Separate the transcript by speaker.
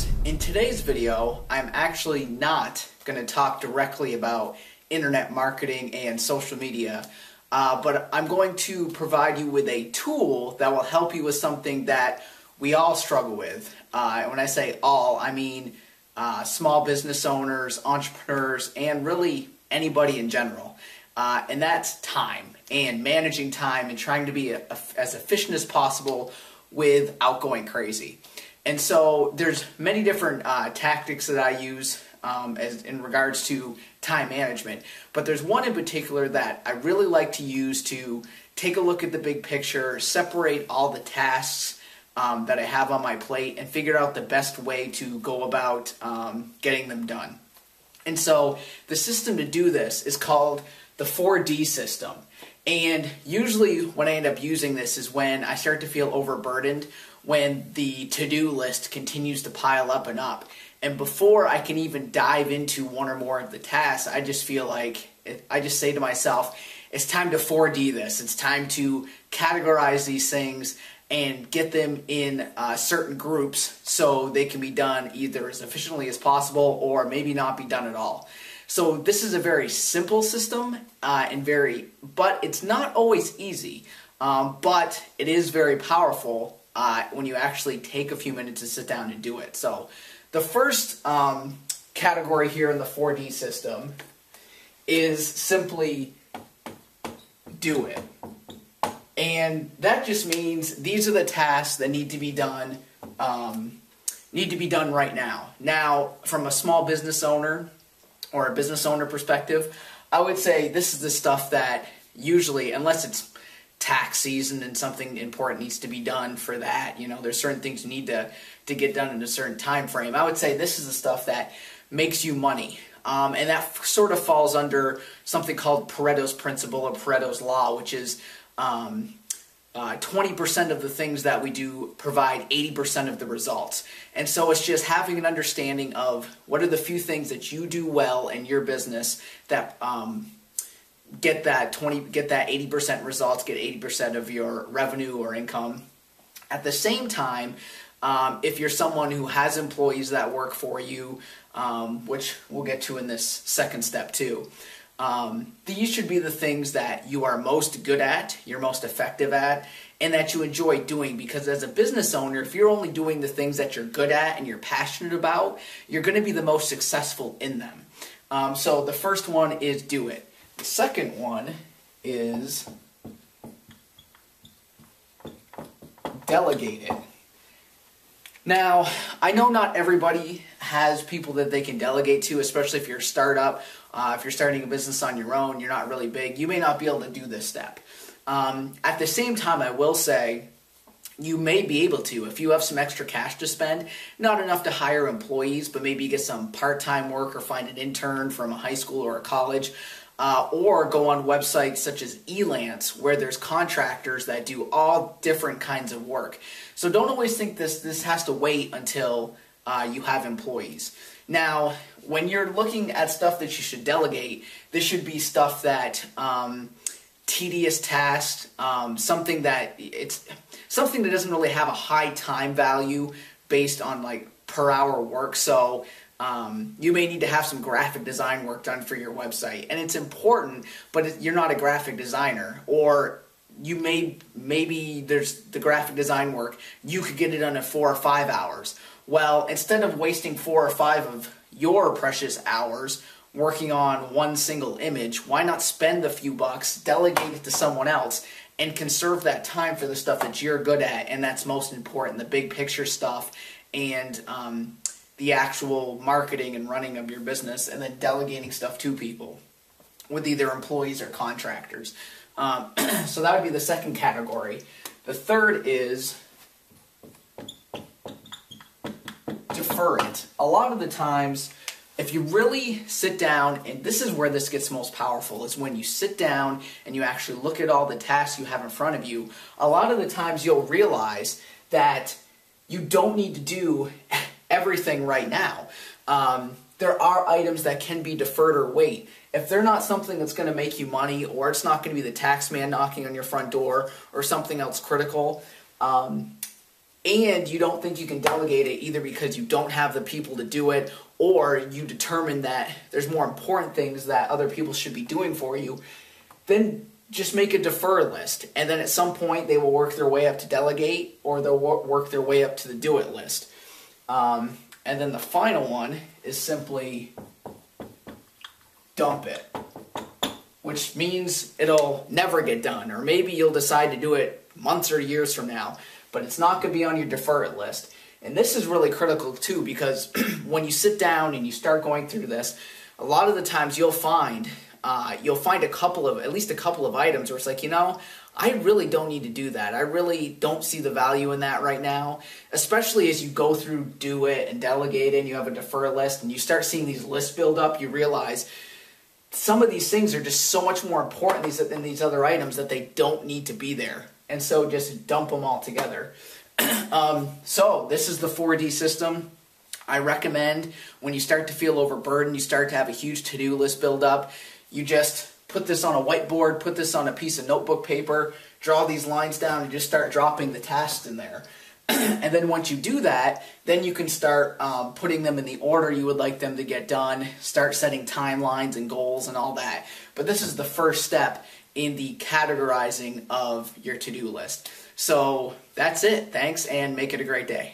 Speaker 1: guys, in today's video I'm actually not going to talk directly about internet marketing and social media, but I'm going to provide you with a tool that will help you with something that we all struggle with. When I say all, I mean small business owners, entrepreneurs, and really anybody in general. And that's time and managing time and trying to be as efficient as possible without going crazy. And so there's many different tactics that I use as in regards to time management, but there's one in particular that I really like to use to take a look at the big picture, separate all the tasks that I have on my plate, and figure out the best way to go about getting them done. And so the system to do this is called the 4D system. And usually when I end up using this is when I start to feel overburdened, when the to-do list continues to pile up and up. And before I can even dive into one or more of the tasks, I just feel like, I just say to myself, it's time to 4D this. It's time to categorize these things and get them in certain groups so they can be done either as efficiently as possible or maybe not be done at all. So this is a very simple system but it's not always easy, but it is very powerful when you actually take a few minutes to sit down and do it. So the first category here in the 4D system is simply do it. And that just means these are the tasks that need to be done right now. Now, from a small business owner or a business owner perspective, I would say this is the stuff that usually, unless it's tax season and something important needs to be done for that, there's certain things you need to get done in a certain time frame. I would say this is the stuff that makes you money. And that sort of falls under something called Pareto's principle or Pareto's law, which is 20% of the things that we do provide 80% of the results. And so it's just having an understanding of what are the few things that you do well in your business that get that 80% results, get 80% of your revenue or income. At the same time, if you're someone who has employees that work for you, which we'll get to in this second step too, these should be the things that you are most good at, you're most effective at, and that you enjoy doing, because as a business owner, if you're only doing the things that you're good at and you're passionate about, you're going to be the most successful in them. So the first one is do it. The second one is delegate it. Now, I know not everybody has people that they can delegate to, especially if you're a startup. If you're starting a business on your own, you're not really big, you may not be able to do this step. At the same time, I will say you may be able to. If you have some extra cash to spend, not enough to hire employees, but maybe get some part-time work or find an intern from a high school or a college, or go on websites such as Elance, where there's contractors that do all different kinds of work. So don't always think this has to wait until you have employees. Now, when you're looking at stuff that you should delegate, this should be stuff that tedious tasks, something that doesn't really have a high time value based on like per hour work. So you may need to have some graphic design work done for your website, and it's important, but you're not a graphic designer, or you maybe there's the graphic design work, you could get it done in 4 or 5 hours. Well, instead of wasting 4 or 5 of your precious hours working on one single image, why not spend a few bucks, delegate it to someone else, and conserve that time for the stuff that you're good at and that's most important, the big picture stuff and the actual marketing and running of your business, and then delegating stuff to people with either employees or contractors. So that would be the second category. The third is defer it. A lot of the times, if you really sit down, and this is where this gets most powerful, is when you sit down and you actually look at all the tasks you have in front of you, a lot of the times you'll realize that you don't need to do everything right now. There are items that can be deferred or wait. If they're not something that's going to make you money, or it's not going to be the tax man knocking on your front door or something else critical, and you don't think you can delegate it either because you don't have the people to do it, or you determine that there's more important things that other people should be doing for you, then just make a defer list. And then at some point they will work their way up to delegate, or they'll work their way up to the do it list. And then the final one is simply dump it, which means it'll never get done, or maybe you'll decide to do it months or years from now, but it's not going to be on your defer it list. And this is really critical too, because when you sit down and you start going through this, a lot of the times you'll find at least a couple of items where it's like, I really don't need to do that. I really don't see the value in that right now, especially as you go through do it and delegate it and you have a defer list and you start seeing these lists build up. You realize some of these things are just so much more important than these other items that they don't need to be there. And so just dump them all together. So this is the 4D system. I recommend when you start to feel overburdened, you start to have a huge to-do list build up, you just put this on a whiteboard, put this on a piece of notebook paper, draw these lines down, and just start dropping the tasks in there. And then once you do that, then you can start putting them in the order you would like them to get done, start setting timelines and goals and all that. But this is the first step in the categorizing of your to-do list. So that's it. Thanks, and make it a great day.